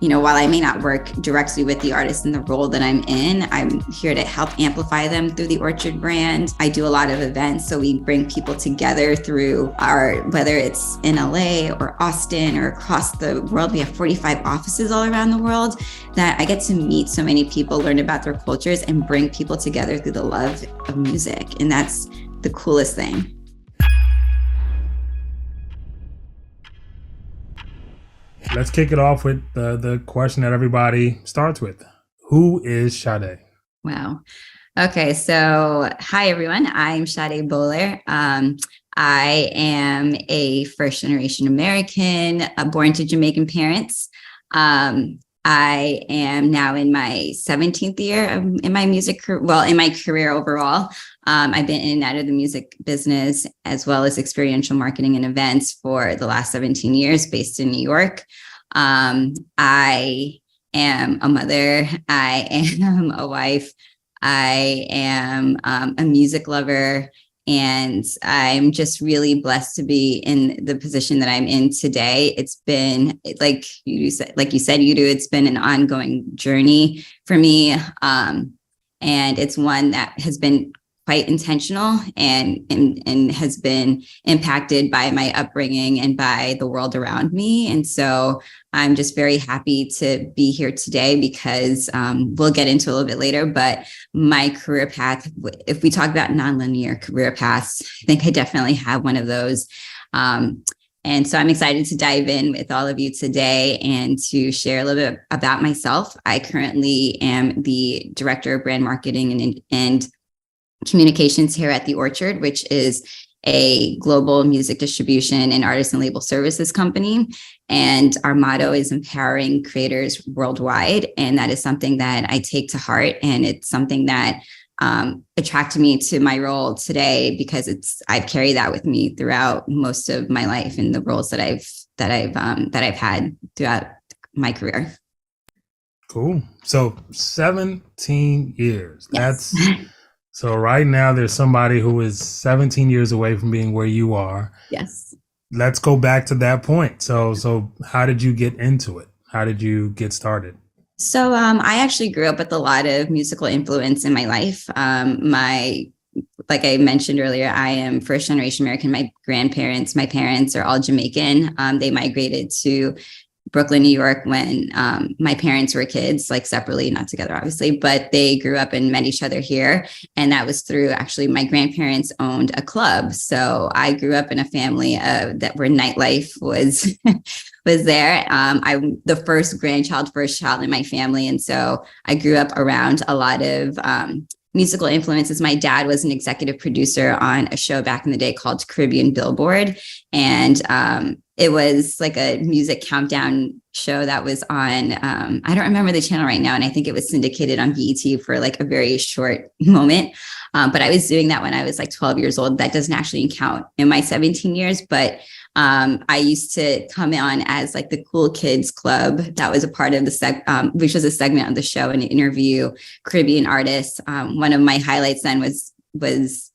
while I may not work directly with the artist in the role that I'm in, I'm here to help amplify them through the Orchard brand. I do a lot of events, so we bring people together through whether it's in LA or Austin or across the world. We have 45 offices all around the world that I get to meet so many people, learn about their cultures, and bring people together through the love of music. And that's the coolest thing. Let's kick it off with the question that everybody starts with. Who is Chadaé? Wow. Okay, so hi everyone. I'm Chadaé Bowler. I am a first generation American, born to Jamaican parents. I am now in my 17th year in my music career, in my career overall. I've been in and out of the music business as well as experiential marketing and events for the last 17 years, based in New York. I am a mother. I am a wife. I am a music lover. And I'm just really blessed to be in the position that I'm in today. It's been, like you said, Udo, it's been an ongoing journey for me. And it's one that has been quite intentional and has been impacted by my upbringing and by the world around me. And so I'm just very happy to be here today because we'll get into a little bit later, but my career path, if we talk about nonlinear career paths, I think I definitely have one of those. And so I'm excited to dive in with all of you today and to share a little bit about myself. I currently am the director of brand marketing and communications here at The Orchard, which is a global music distribution and artist and label services company. And our motto is empowering creators worldwide. And that is something that I take to heart. And it's something that attracted me to my role today because I've carried that with me throughout most of my life and the roles that I've had throughout my career. Cool. So 17 years. Yes. So right now there's somebody who is 17 years away from being where you are. Yes. Let's go back to that point. So how did you get into it? How did you get started? So I actually grew up with a lot of musical influence in my life. Like I mentioned earlier, I am first generation American. My parents are all Jamaican. They migrated to Brooklyn, New York when my parents were kids, like separately, not together, obviously, but they grew up and met each other here. And that was through actually my grandparents owned a club. So I grew up in a family where nightlife was was there. I'm the first child in my family. And so I grew up around a lot of musical influences. My dad was an executive producer on a show back in the day called Caribbean Billboard. And it was like a music countdown show that was on, I don't remember the channel right now. And I think it was syndicated on BET for like a very short moment. But I was doing that when I was like 12 years old. That doesn't actually count in my 17 years, but I used to come on as like the cool kids club. That was a part of the which was a segment of the show and interview Caribbean artists. One of my highlights then was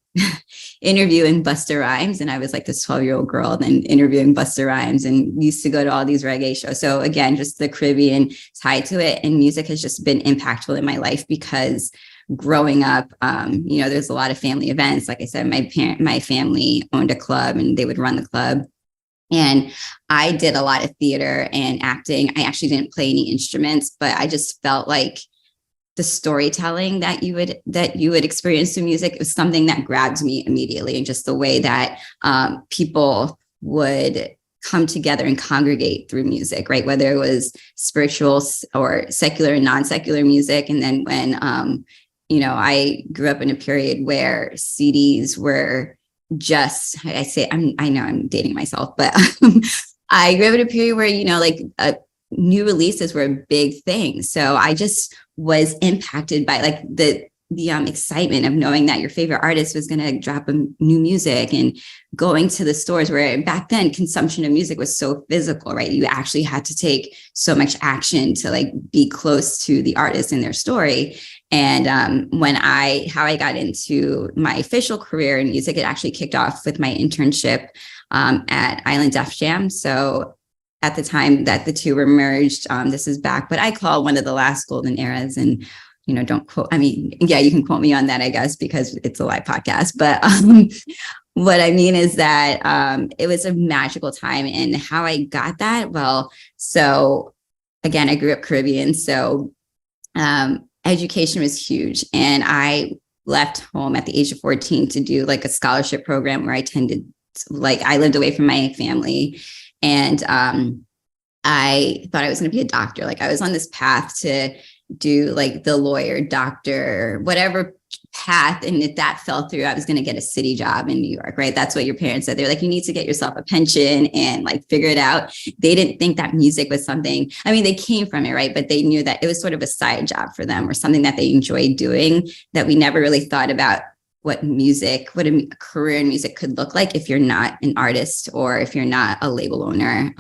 interviewing Busta Rhymes. And I was like this 12-year-old girl then interviewing Busta Rhymes and used to go to all these reggae shows. So again, just the Caribbean tied to it. And music has just been impactful in my life because growing up, there's a lot of family events. Like I said, my family owned a club and they would run the club. And I did a lot of theater and acting. I actually didn't play any instruments, but I just felt like the storytelling that you would experience through music was something that grabbed me immediately. And just the way that people would come together and congregate through music, right? Whether it was spiritual or secular and non-secular music. And then when, I grew up in a period where CDs were I know I'm dating myself, but I grew up in a period where, new releases were a big thing. So I just was impacted by like the excitement of knowing that your favorite artist was going to drop new music and going to the stores where back then consumption of music was so physical, right? You actually had to take so much action to like be close to the artist and their story. And how I got into my official career in music, it actually kicked off with my internship at Island Def Jam. So at the time that the two were merged. This is back, but I call one of the last golden eras. And, don't quote, yeah, you can quote me on that, I guess, because it's a live podcast. But what I mean is that it was a magical time. And how I got that, well, so again, I grew up Caribbean. So education was huge. And I left home at the age of 14 to do like a scholarship program where I lived away from my family. And I thought I was going to be a doctor. Like I was on this path to do like the lawyer, doctor, whatever path. And if that fell through, I was going to get a city job in New York, right? That's what your parents said. They're like, you need to get yourself a pension and like figure it out. They didn't think that music was something, they came from it, right? But they knew that it was sort of a side job for them or something that they enjoyed doing, that we never really thought about what a career in music could look like if you're not an artist or if you're not a label owner.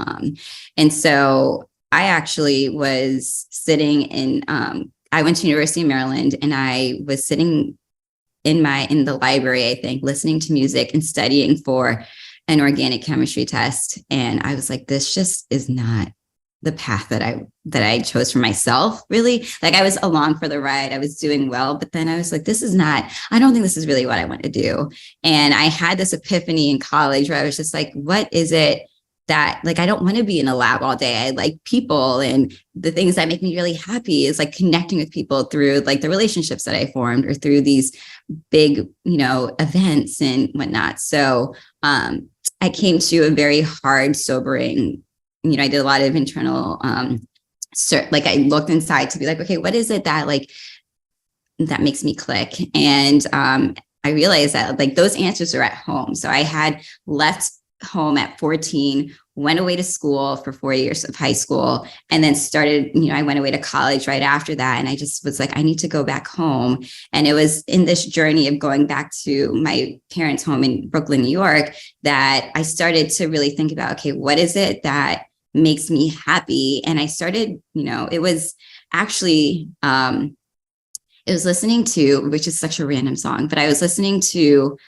And so I actually was sitting I went to University of Maryland, and I was sitting in the library, I think, listening to music and studying for an organic chemistry test. And I was like, this just is not the path that I chose for myself, really. Like I was along for the ride. I was doing well, but then I was like, I don't think this is really what I want to do. And I had this epiphany in college where I was just like, what is it that, like, I don't want to be in a lab all day. I like people, and the things that make me really happy is like connecting with people through like the relationships that I formed or through these big, events and whatnot. So I came to a very hard, sobering, I did a lot of internal, like I looked inside to be like, okay, what is it that like, that makes me click? And I realized that like those answers are at home. So I had left home at 14, went away to school for 4 years of high school, and then started, I went away to college right after that. And I just was like, I need to go back home. And it was in this journey of going back to my parents' home in Brooklyn, New York, that I started to really think about, okay, what is it that makes me happy? And I started, it was actually, it was listening to, which is such a random song, but I was listening to,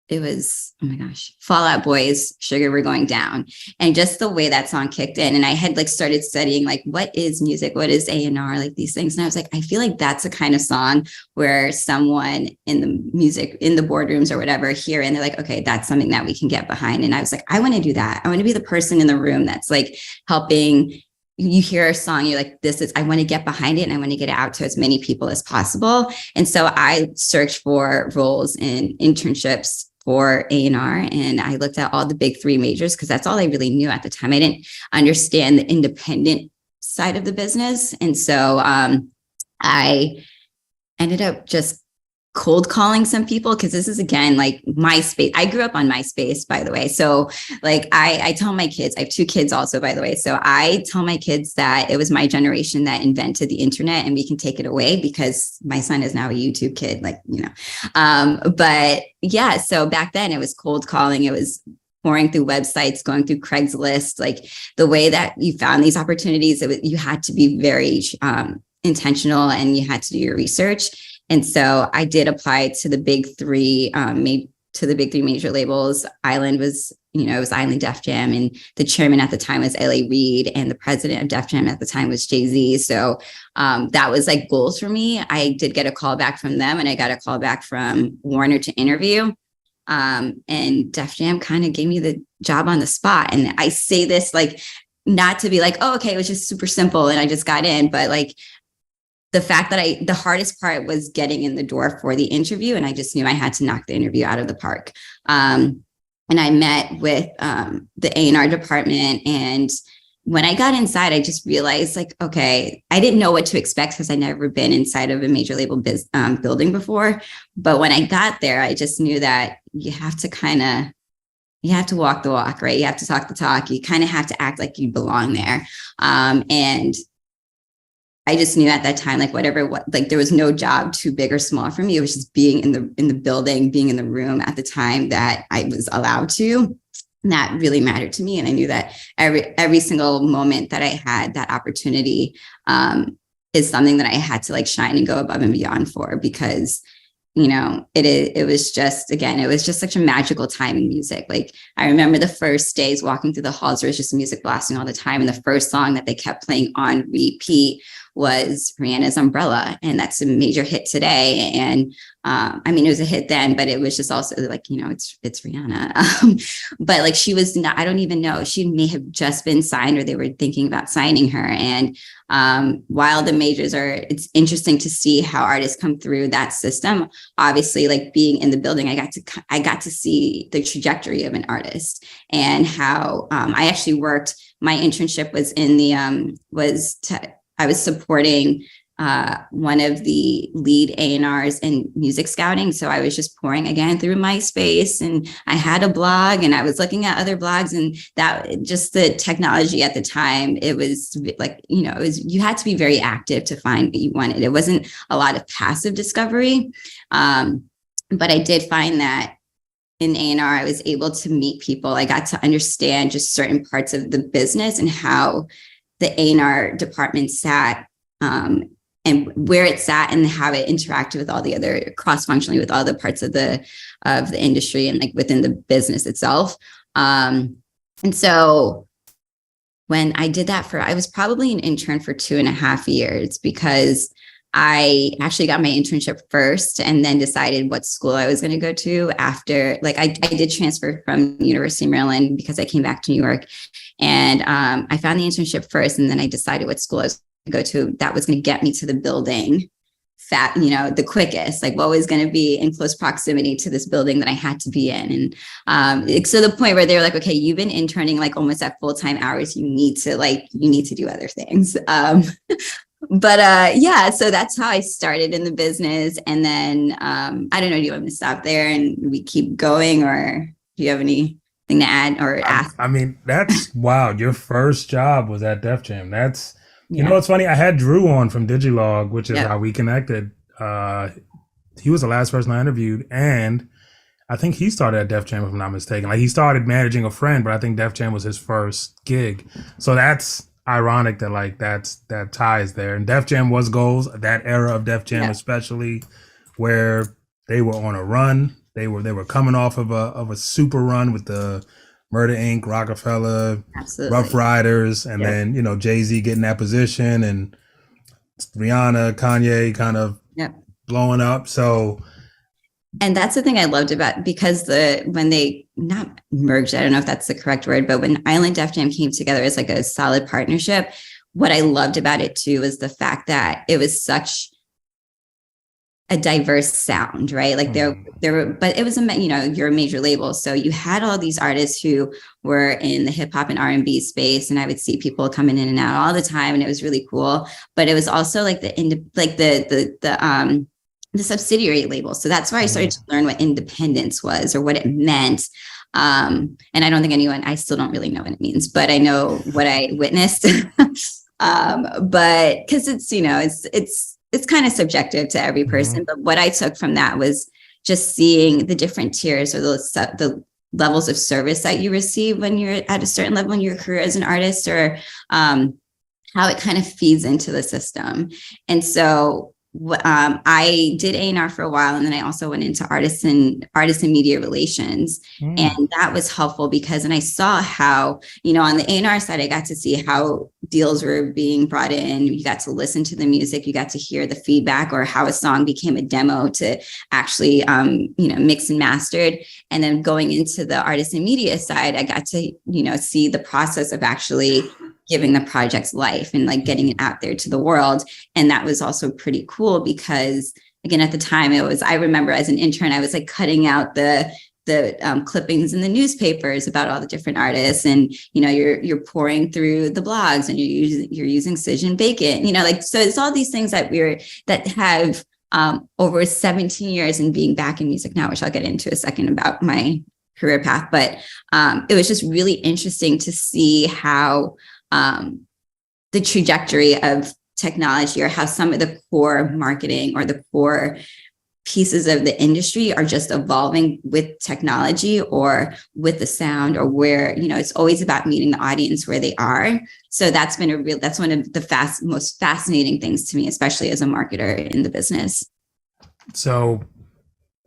it was, oh my gosh, Fall Out Boy's Sugar We're Going Down. And just the way that song kicked in. And I had like started studying like, what is music? What is A&R? Like these things. And I was like, I feel like that's a kind of song where someone in the music, in the boardrooms or whatever, hear and they're like, okay, that's something that we can get behind. And I was like, I want to do that. I want to be the person in the room that's like helping. You hear a song, you're like, I want to get behind it and I want to get it out to as many people as possible. And so I searched for roles in internships for A&R, and I looked at all the big three majors because that's all I really knew at the time. I didn't understand the independent side of the business. And so I ended up just cold calling some people, because this is again like MySpace. I grew up on MySpace, by the way. So like I tell my kids, I have two kids also, by the way. So I tell my kids that it was my generation that invented the internet, and we can take it away because my son is now a YouTube kid, but yeah, so back then it was cold calling. It was pouring through websites, going through Craigslist, like the way that you found these opportunities, you had to be very intentional, and you had to do your research. And so I did apply to the big three, major labels. Island was, it was Island Def Jam, and the chairman at the time was L.A. Reid, and the president of Def Jam at the time was Jay-Z. So that was like goals for me. I did get a call back from them, and I got a call back from Warner to interview. And Def Jam kind of gave me the job on the spot. And I say this like not to be like, oh, okay, it was just super simple and I just got in, but like the fact that the hardest part was getting in the door for the interview. And I just knew I had to knock the interview out of the park. And I met with the A&R department. And when I got inside, I just realized like, okay, I didn't know what to expect because I'd never been inside of a major label building before. But when I got there, I just knew that you have to walk the walk, right? You have to talk the talk. You kind of have to act like you belong there. And I just knew at that time, like there was no job too big or small for me. It was just being in the building, being in the room at the time that I was allowed to. And that really mattered to me. And I knew that every single moment that I had that opportunity is something that I had to like shine and go above and beyond for, because it was just, again, it was just such a magical time in music. Like, I remember the first days walking through the halls, there was just music blasting all the time. And the first song that they kept playing on repeat was Rihanna's Umbrella. And that's a major hit today. And I mean, it was a hit then, but it was just also like, it's Rihanna. But like, she was not, I don't even know, she may have just been signed or they were thinking about signing her. And while the majors it's interesting to see how artists come through that system. Obviously, like being in the building, I got to see the trajectory of an artist and how I actually worked. My internship was in the I was supporting one of the lead A&Rs in music scouting. So I was just pouring again through MySpace, and I had a blog and I was looking at other blogs, and that just the technology at the time, it was like, you had to be very active to find what you wanted. It wasn't a lot of passive discovery. But I did find that in A&R, I was able to meet people. I got to understand just certain parts of the business and how the A&R department sat, and where it sat and how it interacted with all the other cross-functionally with all the parts of the industry and like within the business itself. And so when I did that I was probably an intern for 2.5 years, because I actually got my internship first and then decided what school I was going to go to after. Like, I did transfer from University of Maryland because I came back to New York, and I found the internship first, and then I decided what school I was going to go to that was going to get me to the building the quickest, like what was going to be in close proximity to this building that I had to be in. And so the point where they were like, okay, you've been interning like almost at full-time hours. You need to do other things. But yeah, so that's how I started in the business. And then I don't know, do you want me to stop there and we keep going, or do you have anything to add or ask? I mean, that's wow. Your first job was at Def Jam. That's, Yeah. It's funny. I had Drew on from Digilog, which is Yep. how we connected. He was the last person I interviewed, and I think he started at Def Jam, if I'm not mistaken. Like, he started managing a friend, but I think Def Jam was his first gig. So that's ironic that like that ties there. And Def Jam was goals, that era of Def Jam, especially where they were on a run. They were coming off of a super run with the Murder Inc., Rockefeller, Absolutely. Rough Riders, and then Jay-Z getting that position, and Rihanna, Kanye kind of blowing up. So, and that's the thing I loved about, because when they not merged, I don't know if that's the correct word, but when Island Def Jam came together as like a solid partnership, what I loved about it too was the fact that it was such a diverse sound, right? Like there were, but it was you're a major label. So you had all these artists who were in the hip hop and R&B space, and I would see people coming in and out all the time, and it was really cool. But it was also like the subsidiary label. So that's why I started to learn what independence was or what it meant. And I don't think I still don't really know what it means, but I know what I witnessed. But because it's kind of subjective to every person. But what I took from that was just seeing the different tiers or the levels of service that you receive when you're at a certain level in your career as an artist, or how it kind of feeds into the system. And so I did A&R for a while, and then I also went into artists and media relations. And that was helpful because, and I saw how, on the A&R side, I got to see how deals were being brought in. You got to listen to the music, you got to hear the feedback, or how a song became a demo to actually, mix and mastered. And then going into the artist and media side, I got to, see the process of actually giving the project's life and like getting it out there to the world. And that was also pretty cool because, again, at the time I remember as an intern, I was like cutting out the clippings in the newspapers about all the different artists, and you're pouring through the blogs, and you're using Cision Bacon, so it's all these things that have over 17 years and being back in music now, which I'll get into a second about my career path. But it was just really interesting to see how the trajectory of technology, or how some of the core marketing or the core pieces of the industry are just evolving with technology or with the sound, or where, it's always about meeting the audience where they are. So that's one of the most fascinating things to me, especially as a marketer in the business. So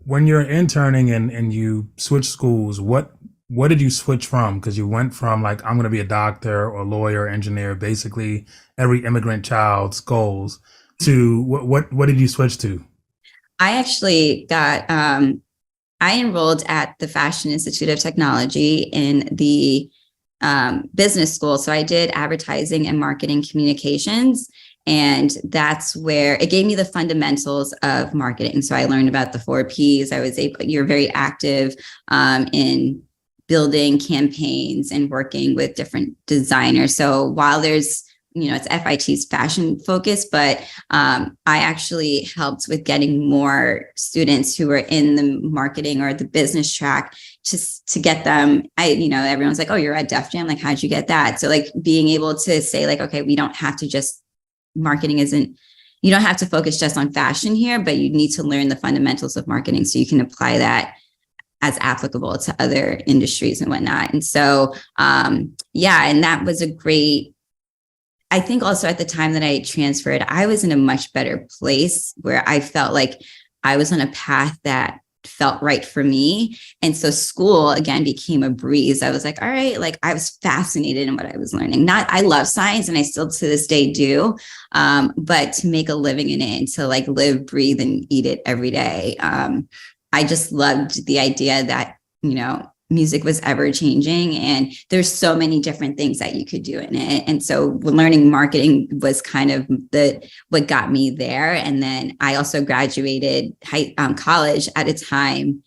when you're interning and you switch schools, what did you switch from? Because you went from like I'm going to be a doctor or lawyer, engineer, basically every immigrant child's goals, to what did you switch to? I actually got I enrolled at the Fashion Institute of Technology in the business school. So I did advertising and marketing communications. And that's where it gave me the fundamentals of marketing. So I learned about the 4 Ps. You're very active in building campaigns and working with different designers. So while there's it's FIT's fashion focus, but I actually helped with getting more students who were in the marketing or the business track just to get them. Everyone's like, oh, you're at Def Jam. Like, how'd you get that? So like being able to say like, okay, we don't have to just you don't have to focus just on fashion here, but you need to learn the fundamentals of marketing so you can apply that as applicable to other industries and whatnot. And so, and that was I think also at the time that I transferred, I was in a much better place where I felt like I was on a path that felt right for me. And so school again became a breeze. I was like, all right, like I was fascinated in what I was learning. I love science and I still to this day do. But to make a living in it and to like live, breathe and eat it every day. I just loved the idea that, music was ever changing and there's so many different things that you could do in it. And so learning marketing was kind of what got me there. And then I also graduated college at a time,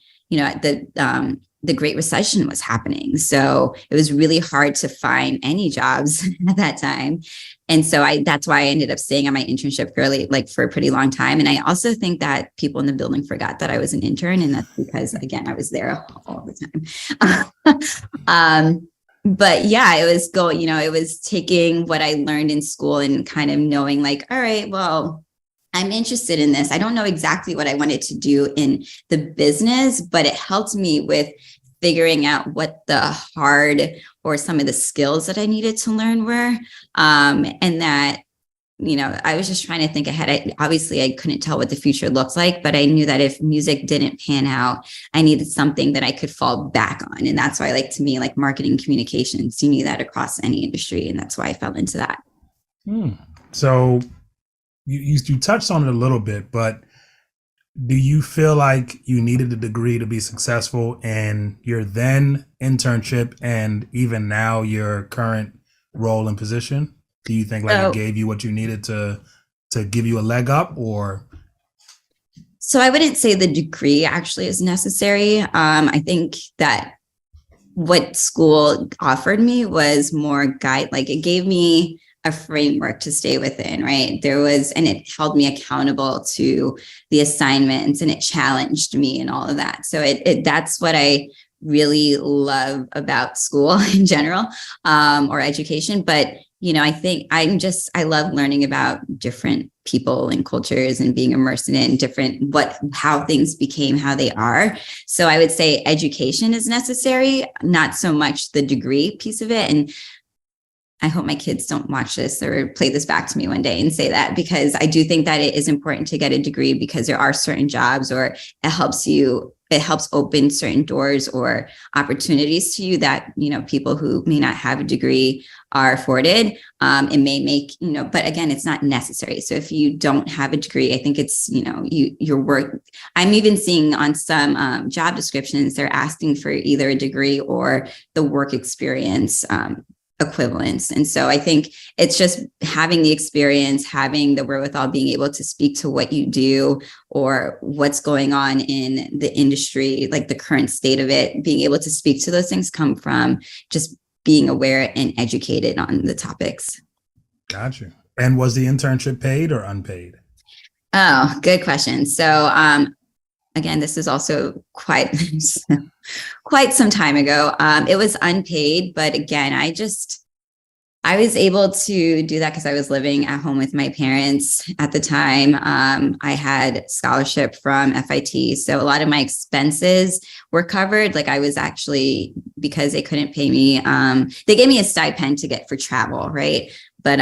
the Great Recession was happening. So it was really hard to find any jobs at that time. And so that's why I ended up staying on my internship for a pretty long time. And I also think that people in the building forgot that I was an intern. And that's because, again, I was there all the time. But yeah, it was taking what I learned in school and kind of knowing like, all right, well, I'm interested in this. I don't know exactly what I wanted to do in the business, but it helped me with figuring out what the hard or some of the skills that I needed to learn were. And that, I was just trying to think ahead. Obviously, I couldn't tell what the future looked like, but I knew that if music didn't pan out, I needed something that I could fall back on. And that's why, to me, marketing communications, you need that across any industry. And that's why I fell into that. So you touched on it a little bit, but do you feel like you needed a degree to be successful in your then internship and even now your current role and position? Do you think it gave you what you needed to give you a leg up, or? So I wouldn't say the degree actually is necessary. I think that what school offered me was more it gave me a framework to stay within, right? And it held me accountable to the assignments and it challenged me and all of that. So that's what I really love about school in general, or education. But, I think I love learning about different people and cultures and being immersed in it and how things became how they are. So I would say education is necessary, not so much the degree piece of it. And I hope my kids don't watch this or play this back to me one day and say that, because I do think that it is important to get a degree because there are certain jobs or it helps open certain doors or opportunities to you that, people who may not have a degree are afforded. It may make, but again, it's not necessary. So if you don't have a degree, I think it's, your work. I'm even seeing on some job descriptions, they're asking for either a degree or the work experience equivalents. And so I think it's just having the experience, having the wherewithal, being able to speak to what you do or what's going on in the industry, like the current state of it, being able to speak to those things come from just being aware and educated on the topics. Gotcha. And was the internship paid or unpaid? Oh, good question. So, again, this is also quite some time ago. It was unpaid, but again, I was able to do that because I was living at home with my parents at the time. I had scholarship from FIT, so a lot of my expenses were covered. I was actually, because they couldn't pay me, they gave me a stipend to get for travel, right? But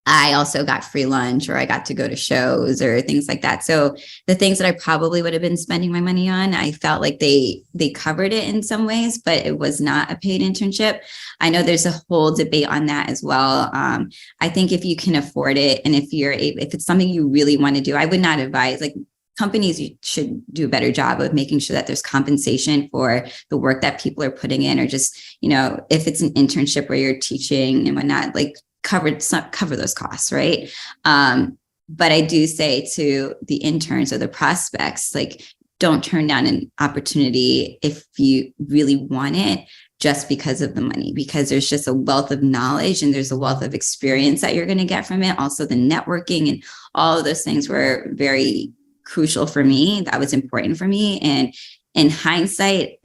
I also got free lunch, or I got to go to shows or things like that. So the things that I probably would have been spending my money on, I felt like they covered it in some ways, but it was not a paid internship. I know there's a whole debate on that as well. I think if you can afford it, and if it's something you really want to do, I would not advise, like, companies should do a better job of making sure that there's compensation for the work that people are putting in, or just, if it's an internship where you're teaching and whatnot, like, cover those costs, right? But I do say to the interns or the prospects, like, don't turn down an opportunity if you really want it just because of the money, because there's just a wealth of knowledge and there's a wealth of experience that you're going to get from it. Also, the networking and all of those things were very crucial for me. That was important for me. And in hindsight,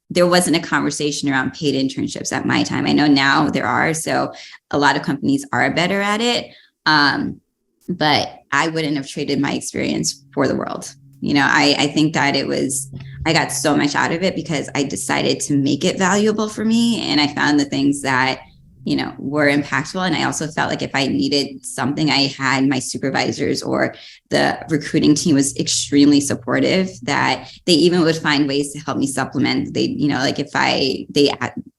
there wasn't a conversation around paid internships at my time. I know now there are. So a lot of companies are better at it. But I wouldn't have traded my experience for the world. I think that I got so much out of it because I decided to make it valuable for me. And I found the things that, were impactful. And I also felt like if I needed something, I had my supervisors or the recruiting team was extremely supportive, that they even would find ways to help me supplement. Like if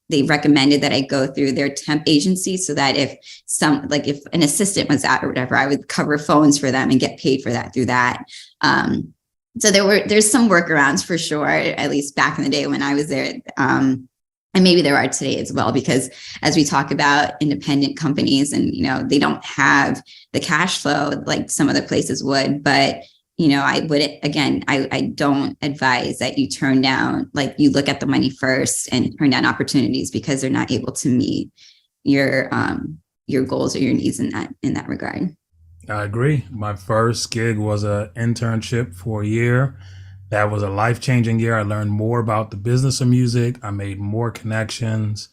they recommended that I go through their temp agency so that if an assistant was out or whatever, I would cover phones for them and get paid for that through that. So there's some workarounds for sure, at least back in the day when I was there. And maybe there are today as well, because as we talk about independent companies and, they don't have the cash flow like some other places would, but, I wouldn't, again, I don't advise that you turn down, like, you look at the money first and turn down opportunities because they're not able to meet your goals or your needs in that regard. I agree. My first gig was an internship for a year. That was a life-changing year. I learned more about the business of music. I made more connections.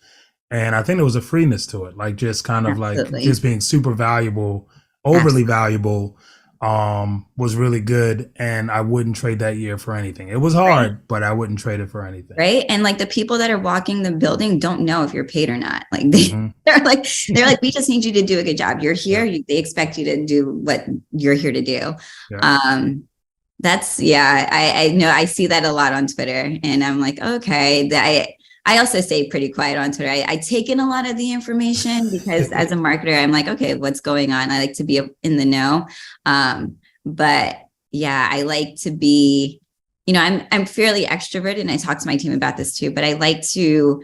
And I think there was a freeness to it, like just kind of like Absolutely. just being super valuable, overly valuable, was really good. And I wouldn't trade that year for anything. It was hard, Right. but I wouldn't trade it for anything. Right. And like the people that are walking the building don't know if you're paid or not. Like hmm they're like, we just need you to do a good job. You're here. Yeah. They expect you to do what you're here to do. Yeah. I know I see that a lot on Twitter, and I'm like, okay. I also stay pretty quiet on Twitter. I take in a lot of the information because as a marketer, I'm like, okay, what's going on? I like to be in the know. But yeah, I like to be, I'm fairly extroverted, and I talk to my team about this too, but I like to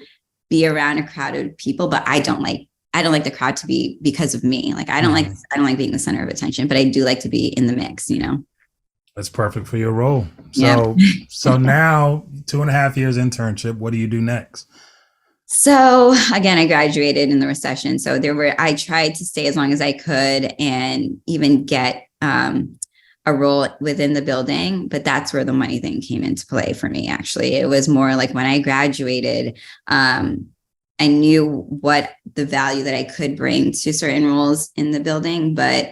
be around a crowd of people, but I don't like the crowd to be because of me. Like, I don't like being the center of attention, but I do like to be in the mix, That's perfect for your role. Yeah. So now 2.5 years internship, what do you do next? So again, I graduated in the recession. So I tried to stay as long as I could and even get a role within the building, but that's where the money thing came into play for me. Actually, it was more like when I graduated, I knew what the value that I could bring to certain roles in the building, but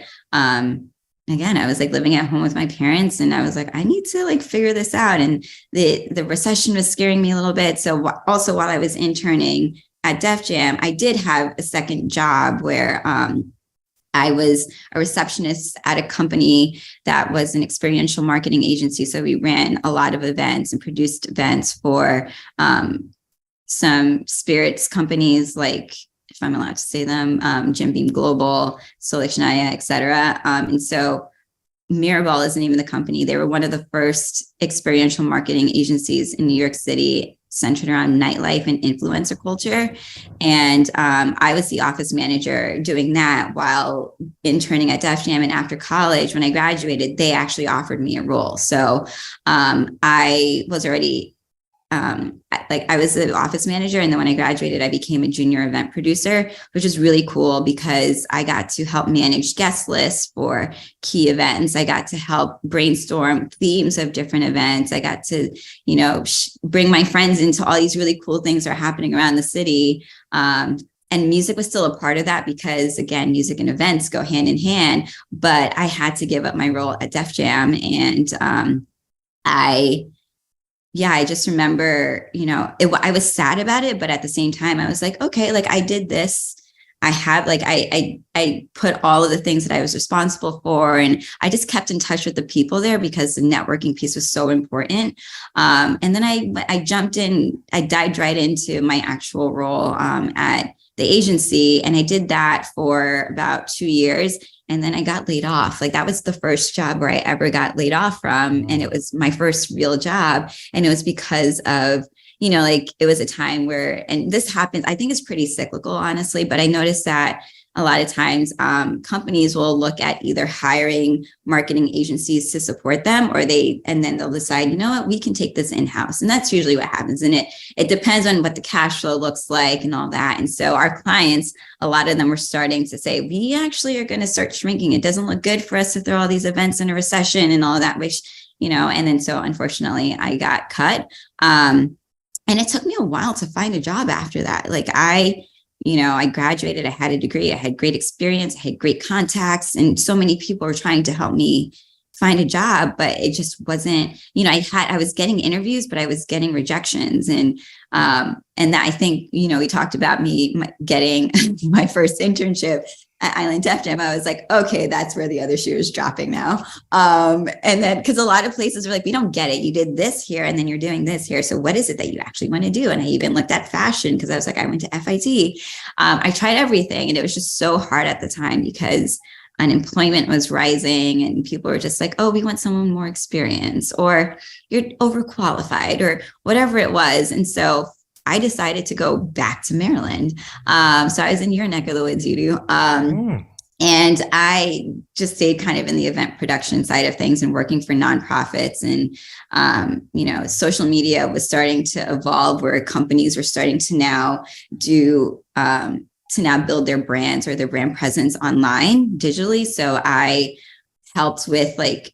again, I was like living at home with my parents, and I was like, I need to like figure this out. And the recession was scaring me a little bit. So also while I was interning at Def Jam, I did have a second job where I was a receptionist at a company that was an experiential marketing agency. So we ran a lot of events and produced events for some spirits companies, like, if I'm allowed to say them, Jim Beam Global, Solichnaya, et cetera. And so Mirabelle is the name of the company. They were one of the first experiential marketing agencies in New York City, centered around nightlife and influencer culture. And I was the office manager doing that while interning at Def Jam. And after college, when I graduated, they actually offered me a role. So I was already I was the office manager. And then when I graduated, I became a junior event producer, which is really cool because I got to help manage guest lists for key events. I got to help brainstorm themes of different events. I got to, bring my friends into all these really cool things that are happening around the city. And music was still a part of that because, again, music and events go hand in hand. But I had to give up my role at Def Jam. And I just remember, I was sad about it, but at the same time, I was like, okay, like I did this. I have like I put all of the things that I was responsible for, and I just kept in touch with the people there because the networking piece was so important. And then I jumped in, I dived right into my actual role at the agency, and I did that for about 2 years. And then I got laid off. Like that was the first job where I ever got laid off from. And it was my first real job. And it was because of, like it was a time where, and this happens, I think it's pretty cyclical, honestly, but I noticed that a lot of times companies will look at either hiring marketing agencies to support them, and then they'll decide, you know what, we can take this in-house. And that's usually what happens. And it depends on what the cash flow looks like and all that. And so our clients, a lot of them were starting to say, we actually are going to start shrinking. It doesn't look good for us to throw all these events in a recession and all that, which, and then so unfortunately I got cut. And it took me a while to find a job after that. Like I graduated, I had a degree, I had great experience, I had great contacts, and so many people were trying to help me find a job, but it just wasn't, I was getting interviews, but I was getting rejections. And that I think, we talked about me getting my first internship at Island Def Jam. I was like, okay, that's where the other shoe is dropping now. And then, because a lot of places are like, we don't get it. You did this here, and then you're doing this here. So what is it that you actually want to do? And I even looked at fashion because I was like, I went to FIT. I tried everything, and it was just so hard at the time because unemployment was rising and people were just like, oh, we want someone more experienced, or you're overqualified, or whatever it was. And so I decided to go back to Maryland. So I was in your neck of the woods, Udo. And I just stayed kind of in the event production side of things and working for nonprofits. And, social media was starting to evolve where companies were starting to now build their brands or their brand presence online digitally. So I helped with I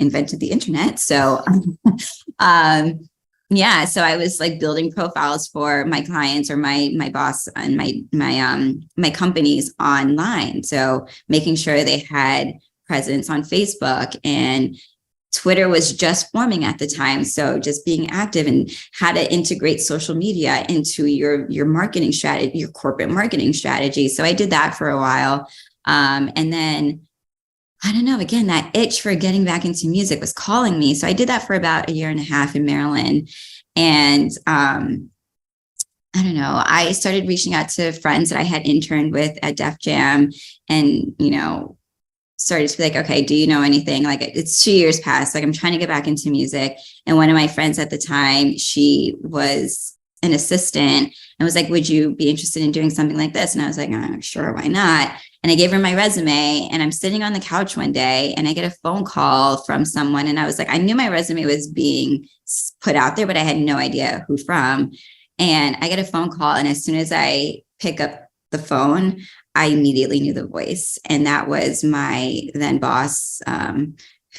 invented the internet. So, so I was like building profiles for my clients or my boss and my companies online. So making sure they had presence on Facebook, and Twitter was just forming at the time. So just being active and how to integrate social media into your marketing strategy, your corporate marketing strategy. So I did that for a while. And then, I don't know, again, that itch for getting back into music was calling me. So I did that for about a year and a half in Maryland. And I don't know, I started reaching out to friends that I had interned with at Def Jam, and, started to be like, okay, do you know anything? Like it's 2 years past, like I'm trying to get back into music. And one of my friends at the time, she was an assistant and was like, would you be interested in doing something like this? And I was like, oh, sure, why not? And I gave her my resume, and I'm sitting on the couch one day and I get a phone call from someone. And I was like, I knew my resume was being put out there, but I had no idea who from. And I get a phone call, and as soon as I pick up the phone, I immediately knew the voice. And that was my then boss,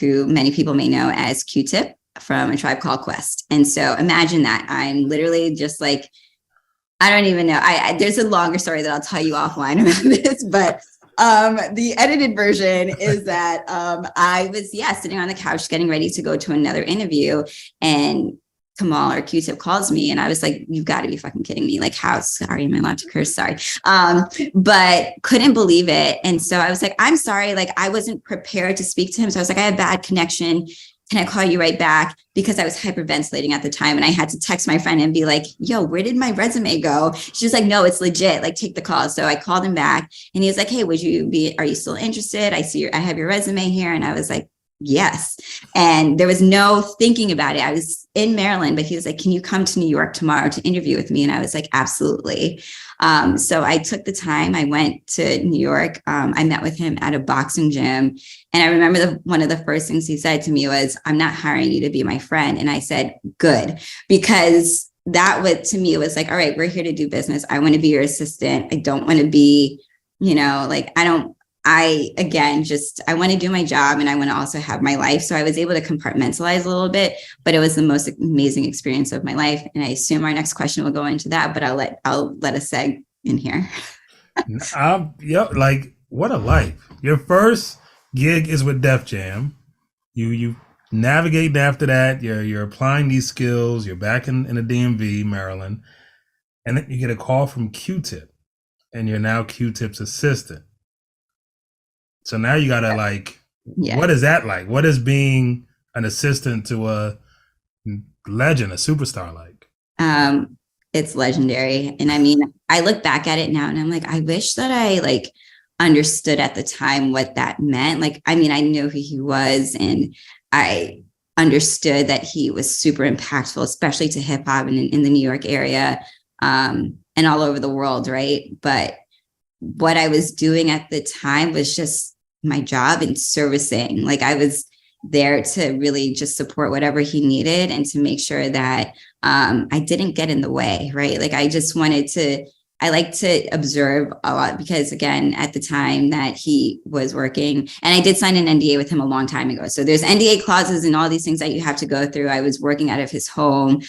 who many people may know as Q-Tip from A Tribe Called Quest. And so imagine that. I'm literally just like, I don't even know. There's a longer story that I'll tell you offline about this, but the edited version is that I was, sitting on the couch getting ready to go to another interview, and Kamal or Q-Tip calls me, and I was like, you've got to be fucking kidding me. Like, how? Sorry, am I allowed to curse? Sorry. But couldn't believe it. And so I was like, I'm sorry. Like, I wasn't prepared to speak to him. So I was like, I have bad connection. Can I call you right back? Because I was hyperventilating at the time, and I had to text my friend and be like, yo, where did my resume go? She was like, no, it's legit. Like, take the call. So I called him back, and he was like, hey, are you still interested? I have your resume here. And I was like, yes. And there was no thinking about it. I was in Maryland, but he was like, can you come to New York tomorrow to interview with me? And I was like, absolutely. So I took the time. I went to New York. I met with him at a boxing gym. And I remember one of the first things he said to me was, I'm not hiring you to be my friend. And I said, good, because that would, to me, it was like, all right, we're here to do business. I want to be your assistant. I don't want to be, I want to do my job, and I want to also have my life. So I was able to compartmentalize a little bit, but it was the most amazing experience of my life. And I assume our next question will go into that, but I'll let us seg in here. Like, what a life. Your first gig is with Def Jam. You navigate after that. You're applying these skills. You're back in the DMV, Maryland. and then you get a call from Q-Tip, and you're now Q-Tip's assistant. So now you gotta like, Yeah. what is that like? What is being an assistant to a legend, a superstar like? Um, it's legendary. And I mean, I look back at it now and I'm like, I wish that I like understood at the time what that meant. Like, I mean, I knew who he was and I understood that he was super impactful, especially to hip hop and in the New York area, and all over the world, right? But what I was doing at the time was just my job and servicing. Like I was there to really just support whatever he needed and to make sure that I didn't get in the way, right? Like I just wanted to, I like to observe a lot because again, at the time that he was working, and I did sign an NDA with him a long time ago. So there's NDA clauses and all these things that you have to go through. I was working out of his home.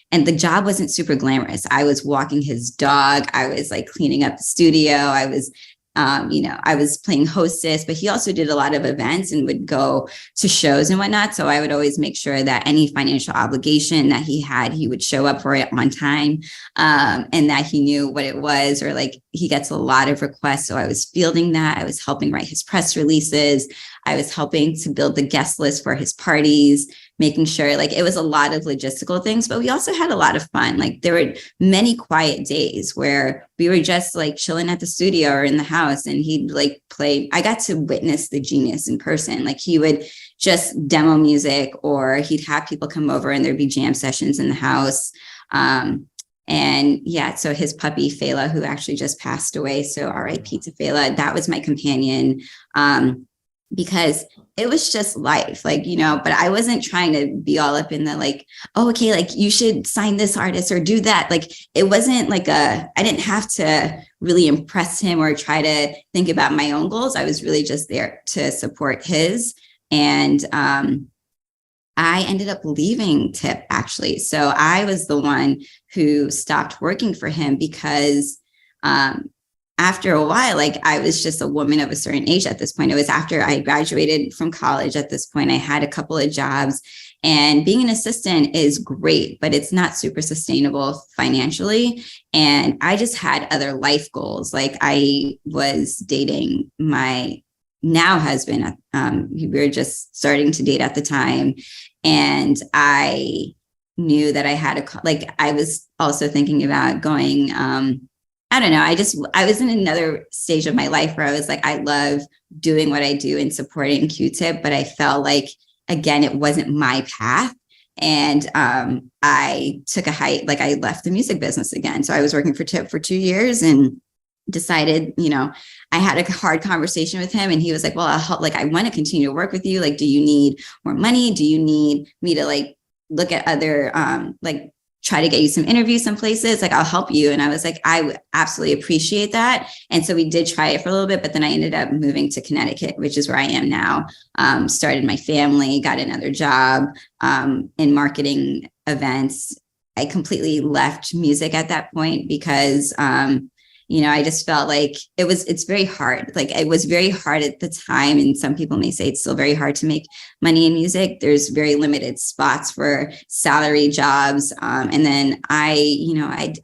And the job wasn't super glamorous. I was walking his dog. I was like cleaning up the studio. I was I was playing hostess, but he also did a lot of events and would go to shows and whatnot. So I would always make sure that any financial obligation that he had, he would show up for it on time, and that he knew what it was, or like he gets a lot of requests. So I was fielding that. I was helping write his press releases. I was helping to build the guest list for his parties, making sure like it was a lot of logistical things, but we also had a lot of fun. Like there were many quiet days where we were just like chilling at the studio or in the house and he'd like play. I got to witness the genius in person. Like he would just demo music or he'd have people come over and there'd be jam sessions in the house. And yeah, so his puppy Fela, who actually just passed away. So RIP to Fela, that was my companion. Because it was just life, like, but I wasn't trying to be all up in the like, oh, okay, like you should sign this artist or do that. Like, it wasn't like I didn't have to really impress him or try to think about my own goals. I was really just there to support his. And I ended up leaving Tip actually. So I was the one who stopped working for him because after a while, like I was just a woman of a certain age at this point. It was after I graduated from college at this point. I had a couple of jobs and being an assistant is great, but it's not super sustainable financially. And I just had other life goals. Like I was dating my now husband. We were just starting to date at the time. And I knew that I had I was also thinking about going, I don't know. I was in another stage of my life where I was like, I love doing what I do and supporting Q-Tip, but I felt like, again, it wasn't my path. And I took a hike, like I left the music business again. So I was working for Tip for 2 years and decided, I had a hard conversation with him and he was like, well, I'll help. Like, I want to continue to work with you. Like, do you need more money? Do you need me to like look at other, try to get you some interviews, some places, like I'll help you. And I was like, I absolutely appreciate that. And so we did try it for a little bit, but then I ended up moving to Connecticut, which is where I am now. Started my family, got another job in marketing events. I completely left music at that point because, I just felt like it's very hard. Like it was very hard at the time. And some people may say it's still very hard to make money in music. There's very limited spots for salary jobs. And then I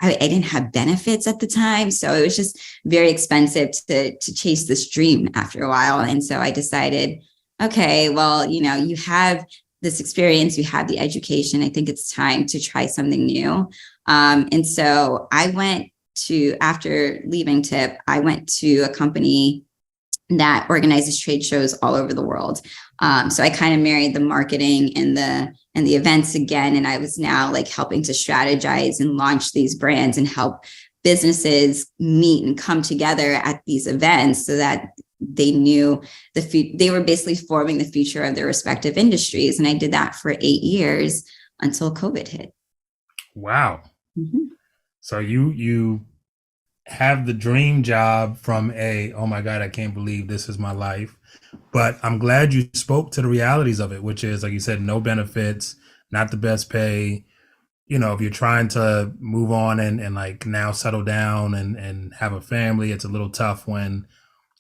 didn't have benefits at the time. So it was just very expensive to chase this dream after a while. And so I decided, okay, well, you have this experience, you have the education. I think it's time to try something new. And so after leaving Tip, I went to a company that organizes trade shows all over the world. So I kind of married the marketing and the events again. And I was now like helping to strategize and launch these brands and help businesses meet and come together at these events so that they knew they were basically forming the future of their respective industries. And I did that for 8 years until COVID hit. Wow. Mm-hmm. So you have the dream job from oh my God, I can't believe this is my life. But I'm glad you spoke to the realities of it, which is, like you said, no benefits, not the best pay. If you're trying to move on and like now settle down and have a family, it's a little tough when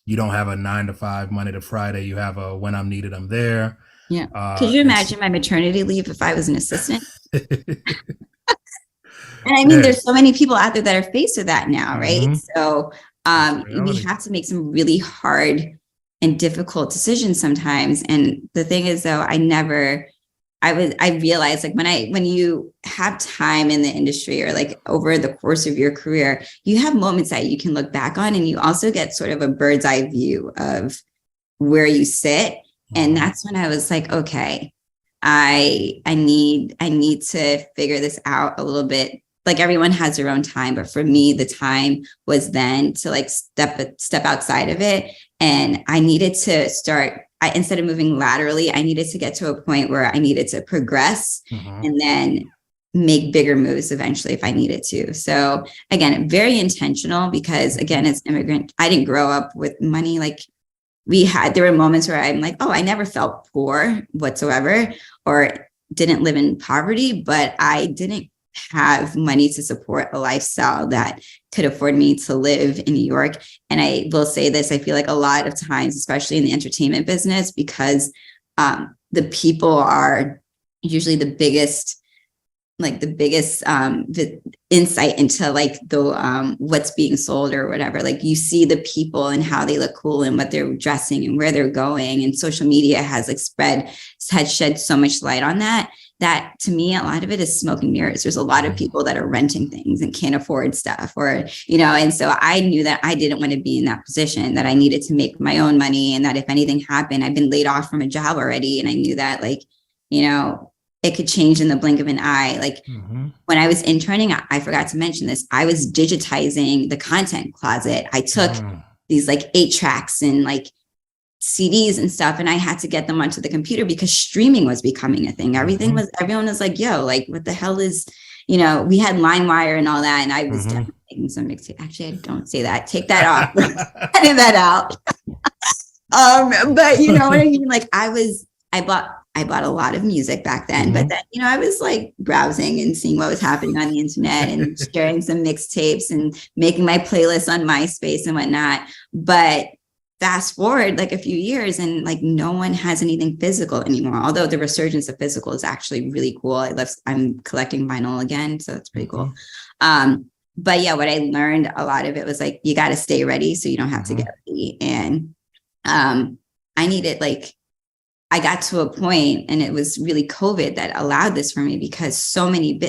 you don't have a 9 to 5, Monday to Friday. You have a when I'm needed, I'm there. Yeah. Could you imagine my maternity leave if I was an assistant? And I mean, Yeah. there's so many people out there that are faced with that now, right? Mm-hmm. So That's the we reality. have to make some really hard and difficult decisions sometimes. And the thing is, though, I realized like when you have time in the industry or like over the course of your career, you have moments that you can look back on, and you also get sort of a bird's eye view of where you sit. And Mm-hmm. that's when I was like, okay, I need to figure this out a little bit. Like everyone has their own time, but for me, the time was then to like step outside of it. And I needed to instead of moving laterally, I needed to get to a point where I needed to progress Mm-hmm. and then make bigger moves eventually if I needed to. So again, very intentional because again, as an immigrant, I didn't grow up with money. Like there were moments where I'm like, oh, I never felt poor whatsoever or didn't live in poverty, but I didn't have money to support a lifestyle that could afford me to live in New York. And I will say this, I feel like a lot of times, especially in the entertainment business, because the people are usually the biggest the insight into like the what's being sold or whatever. Like you see the people and how they look cool and what they're dressing and where they're going, and social media has shed so much light on that to me a lot of it is smoke and mirrors. There's a lot of people that are renting things and can't afford stuff, or and so I knew that I didn't want to be in that position, that I needed to make my own money, and that if anything happened, I've been laid off from a job already, and I knew that like it could change in the blink of an eye. Like Mm-hmm. when I was interning, I forgot to mention this. I was digitizing the content closet. I took these like 8 tracks and like CDs and stuff, and I had to get them onto the computer because streaming was becoming a thing. Mm-hmm. Everyone was like, yo, like what the hell is, we had LimeWire and all that. And I was Mm-hmm. definitely making some mixtape. Actually, I don't say that. Take that off. Edit that out. But you know what I mean? Like I bought a lot of music back then, but Mm-hmm. then, I was like browsing and seeing what was happening on the internet and sharing some mixtapes and making my playlists on MySpace and whatnot. But fast forward like a few years and like no one has anything physical anymore. Although the resurgence of physical is actually really cool. I'm collecting vinyl again, so it's pretty Mm-hmm. cool. But yeah, what I learned, a lot of it was like, you got to stay ready so you don't have to Mm-hmm. get ready. And I needed I got to a point, and it was really COVID that allowed this for me, because so many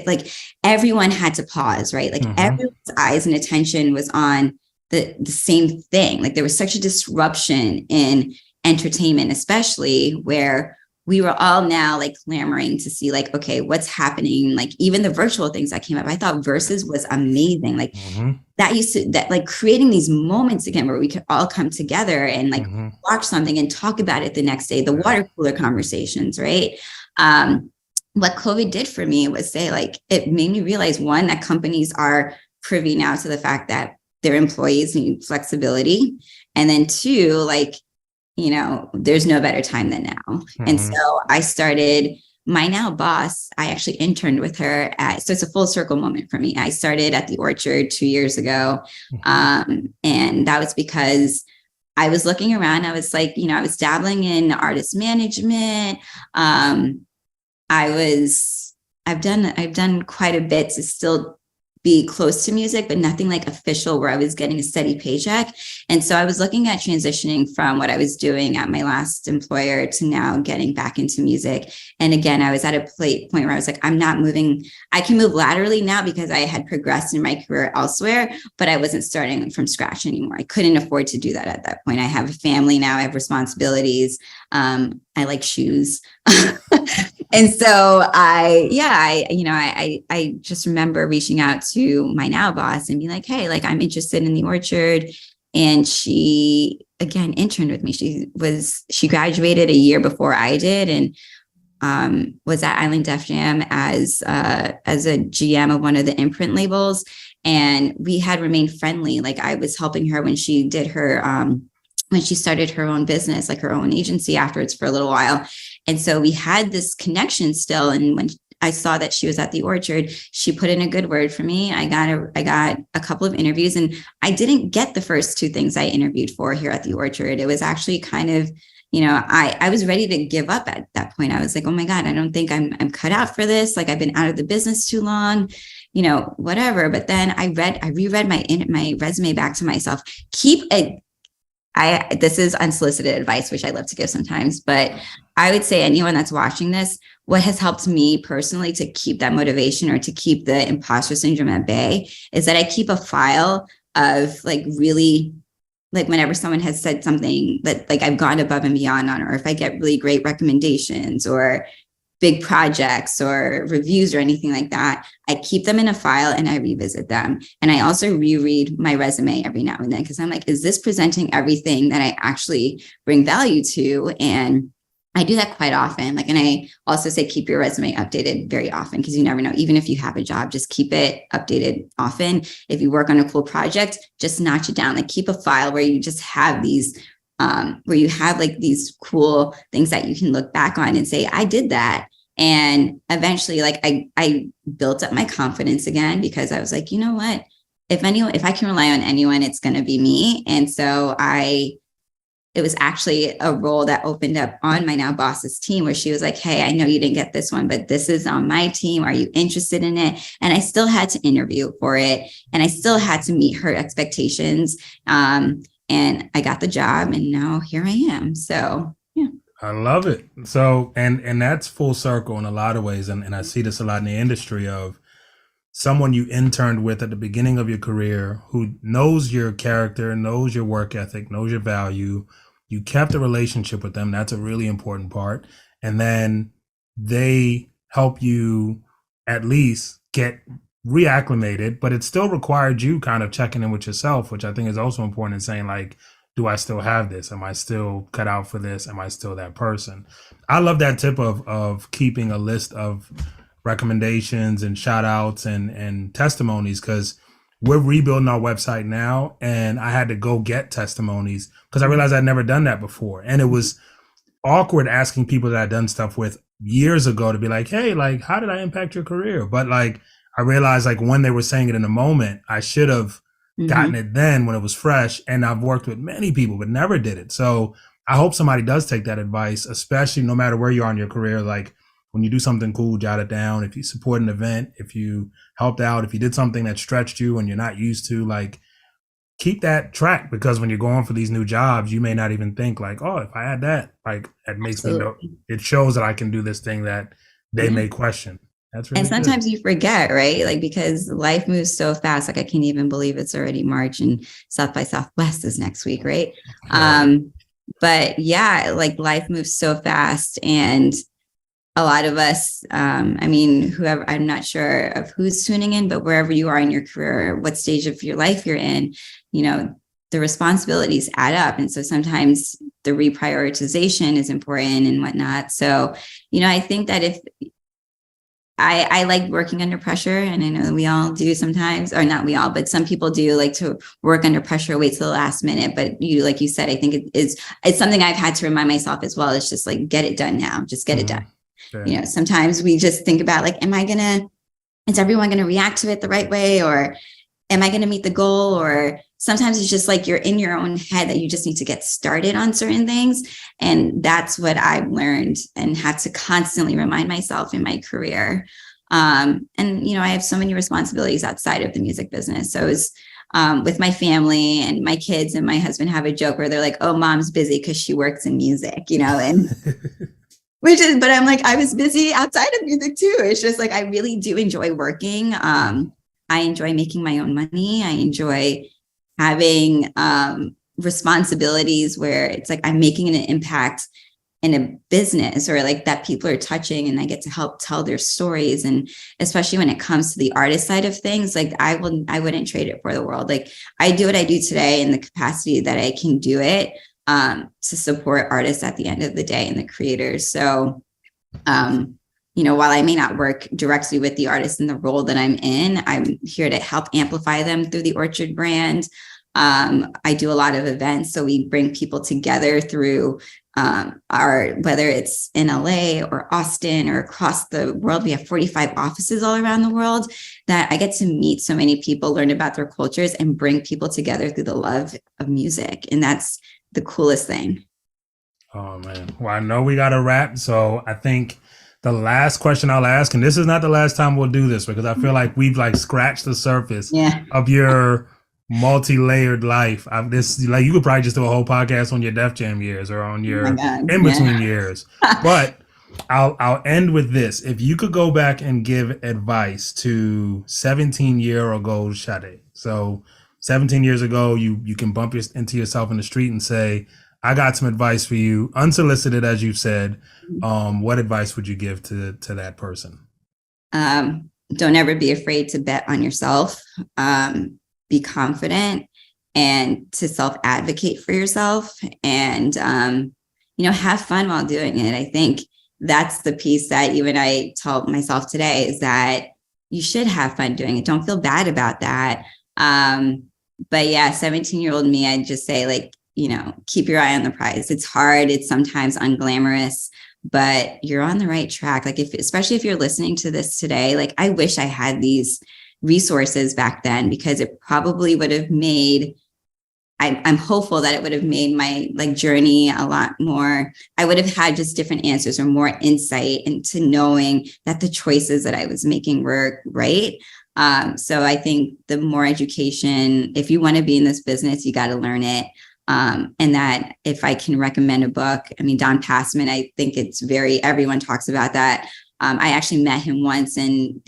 everyone had to pause, right? Like Mm-hmm. everyone's eyes and attention was on the same thing. Like there was such a disruption in entertainment, especially where we were all now like clamoring to see like, okay, what's happening? Like even the virtual things that came up, I thought Versus was amazing. Like Mm-hmm. that like creating these moments again where we could all come together and like Mm-hmm. watch something and talk about it the next day, the Yeah. water cooler conversations, right? What COVID did for me was say like, it made me realize, one, that companies are privy now to the fact that their employees need flexibility, and then two, like, there's no better time than now. And Mm-hmm. so I started my now boss. I actually interned with her so it's a full circle moment for me. I started at the Orchard 2 years ago. Mm-hmm. And that was because I was looking around. I was like, I was dabbling in artist management. I was, I've done quite a bit to still be close to music, but nothing like official where I was getting a steady paycheck. And so I was looking at transitioning from what I was doing at my last employer to now getting back into music. And again, I was at a point where I was like, I'm not moving. I can move laterally now because I had progressed in my career elsewhere, but I wasn't starting from scratch anymore. I couldn't afford to do that at that point. I have a family now. I have responsibilities. I like shoes. And so I just remember reaching out to my now boss and being like, hey, like I'm interested in the Orchard. And she again interned with me. She graduated a year before I did, and was at Island Def Jam as a GM of one of the imprint labels. And we had remained friendly. Like I was helping her when she did her when she started her own business, like her own agency afterwards for a little while. And so we had this connection still. And when I saw that she was at the Orchard, she put in a good word for me. I got a couple of interviews, and I didn't get the first 2 things I interviewed for here at the Orchard. It was actually kind of, I was ready to give up at that point. I was like, oh my God, I don't think I'm cut out for this. Like I've been out of the business too long. whatever. But then I reread my resume back to myself. This is unsolicited advice, which I love to give sometimes, but I would say anyone that's watching this, what has helped me personally to keep that motivation or to keep the imposter syndrome at bay is that I keep a file of really, like, whenever someone has said something that like I've gone above and beyond on, or if I get really great recommendations or big projects or reviews or anything like that, I keep them in a file and I revisit them. And I also reread my resume every now and then because I'm like, is this presenting everything that I actually bring value to? And I do that quite often. And I also say keep your resume updated very often because you never know. Even if you have a job, just keep it updated often. If you work on a cool project, just notch it down. Like keep a file where you just have these where you have like these cool things that you can look back on and say, I did that. And eventually, like I built up my confidence again because I was like, you know what? If I can rely on anyone, it's going to be me. And so it was actually a role that opened up on my now boss's team where she was like, hey, I know you didn't get this one, but this is on my team. Are you interested in it? And I still had to interview for it. And I still had to meet her expectations. And I got the job and now here I am. So, yeah. I love it. So, and that's full circle in a lot of ways. And I see this a lot in the industry of someone you interned with at the beginning of your career who knows your character, knows your work ethic, knows your value. You kept a relationship with them. That's a really important part. And then they help you at least get reacclimated, but it still required you kind of checking in with yourself, which I think is also important in saying like, do I still have this? Am I still cut out for this? Am I still that person? I love that tip of keeping a list of recommendations and shout outs and testimonies because we're rebuilding our website now and I had to go get testimonies because I realized I'd never done that before. And it was awkward asking people that I'd done stuff with years ago to be like, hey, like, how did I impact your career? But like, I realized like when they were saying it in the moment, I should have gotten it then when it was fresh. And I've worked with many people, but never did it. So I hope somebody does take that advice, especially no matter where you are in your career. Like when you do something cool, jot it down. If you support an event, if you helped out, if you did something that stretched you and you're not used to, like keep that track because when you're going for these new jobs, you may not even think like, oh, if I had that, like it makes me know, it shows that I can do this thing that they may question. That's really and sometimes good. you forget, right? Like because life moves so fast. Like I can't even believe it's already March and South by Southwest is next week, right? Yeah. But yeah, like life moves so fast and a lot of us, I mean, whoever, I'm not sure of who's tuning in, but wherever you are in your career, what stage of your life you're in, the responsibilities add up. And so sometimes the reprioritization is important and whatnot. So, I think that if I like working under pressure, and I know we all do sometimes, or not we all, but some people do like to work under pressure, wait till the last minute. But like you said, I think it's something I've had to remind myself as well. It's just like, get it done now, just get it done. Yeah. Sometimes we just think about like, is everyone going to react to it the right way? Or am I going to meet the goal? Or sometimes it's just like you're in your own head that you just need to get started on certain things. And that's what I've learned and had to constantly remind myself in my career. I have so many responsibilities outside of the music business. So it's with my family and my kids and my husband have a joke where they're like, oh, mom's busy because she works in music, and but I'm like, I was busy outside of music too. It's just like, I really do enjoy working. I enjoy making my own money. I enjoy having responsibilities where it's like, I'm making an impact in a business or like that people are touching and I get to help tell their stories. And especially when it comes to the artist side of things, like I wouldn't trade it for the world. Like I do what I do today in the capacity that I can do it. To support artists at the end of the day and the creators. So, while I may not work directly with the artists in the role that I'm in, I'm here to help amplify them through the Orchard brand. I do a lot of events. So we bring people together through whether it's in LA or Austin or across the world. We have 45 offices all around the world that I get to meet so many people, learn about their cultures and bring people together through the love of music. And that's the coolest thing. Oh man. Well, I know we got to wrap. So I think The last question I'll ask, and this is not the last time we'll do this because I feel like we've like scratched the surface Yeah. of your multi-layered life. This like you could probably just do a whole podcast on your Def Jam years or on Oh my your God. in Yeah. between years. But I'll end with this. If you could go back and give advice to 17-year ago Sade. So 17 years ago, you can bump into yourself in the street and say, I got some advice for you, unsolicited, as you've said. What advice would you give to that person? Don't ever be afraid to bet on yourself. Be confident and to self-advocate for yourself, and have fun while doing it. I think that's the piece that even I tell myself today, is that you should have fun doing it. Don't feel bad about that. But yeah, 17-year-old me, I'd just say, like, keep your eye on the prize. It's hard. It's sometimes unglamorous, but you're on the right track. Like, especially if you're listening to this today, like, I wish I had these resources back then, because it probably would have made, I'm hopeful that it would have made my like journey a lot more. I would have had just different answers or more insight into knowing that the choices that I was making were right. So I think the more education, if you want to be in this business, you got to learn it. And that if I can recommend a book, I mean, Don Passman, I think it's everyone talks about that. I actually met him once, and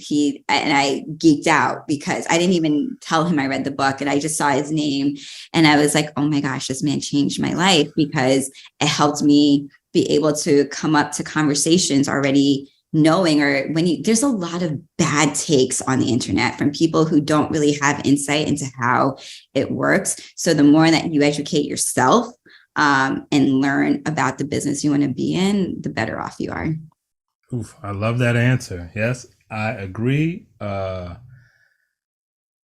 I geeked out because I didn't even tell him I read the book, and I just saw his name and I was like, oh my gosh, this man changed my life, because it helped me be able to come up to conversations already knowing, or there's a lot of bad takes on the internet from people who don't really have insight into how it works. So the more that you educate yourself and learn about the business you want to be in, the better off you are. Oof, I love that answer. Yes, I agree.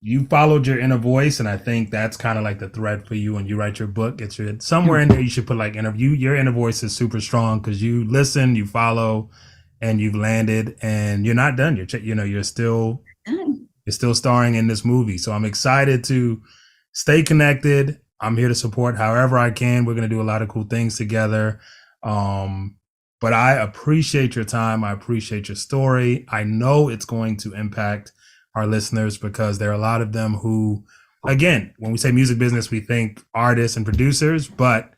You followed your inner voice, and I think that's kind of like the thread for you when you write your book. Somewhere in there you should put like interview. Your inner voice is super strong because you listen, you follow, and you've landed, and you're not done. You're still starring in this movie. So I'm excited to stay connected. I'm here to support however I can. We're gonna do a lot of cool things together. But I appreciate your time. I appreciate your story. I know it's going to impact our listeners because there are a lot of them who, again, when we say music business, we think artists and producers, but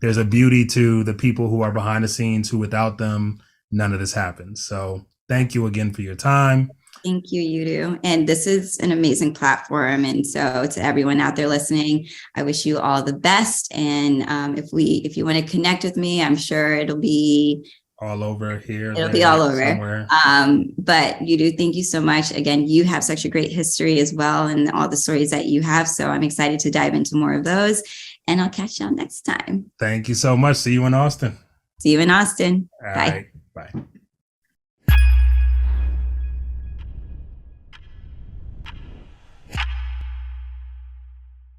there's a beauty to the people who are behind the scenes who without them, none of this happens. So thank you again for your time. Thank you, Yudu. And this is an amazing platform. And so to everyone out there listening, I wish you all the best. And if you want to connect with me, I'm sure it'll be all over here. It'll be all over. Somewhere. But Yudu, thank you so much. Again, you have such a great history as well, and all the stories that you have. So I'm excited to dive into more of those. And I'll catch y'all next time. Thank you so much. See you in Austin. See you in Austin. All Bye. Right. Bye.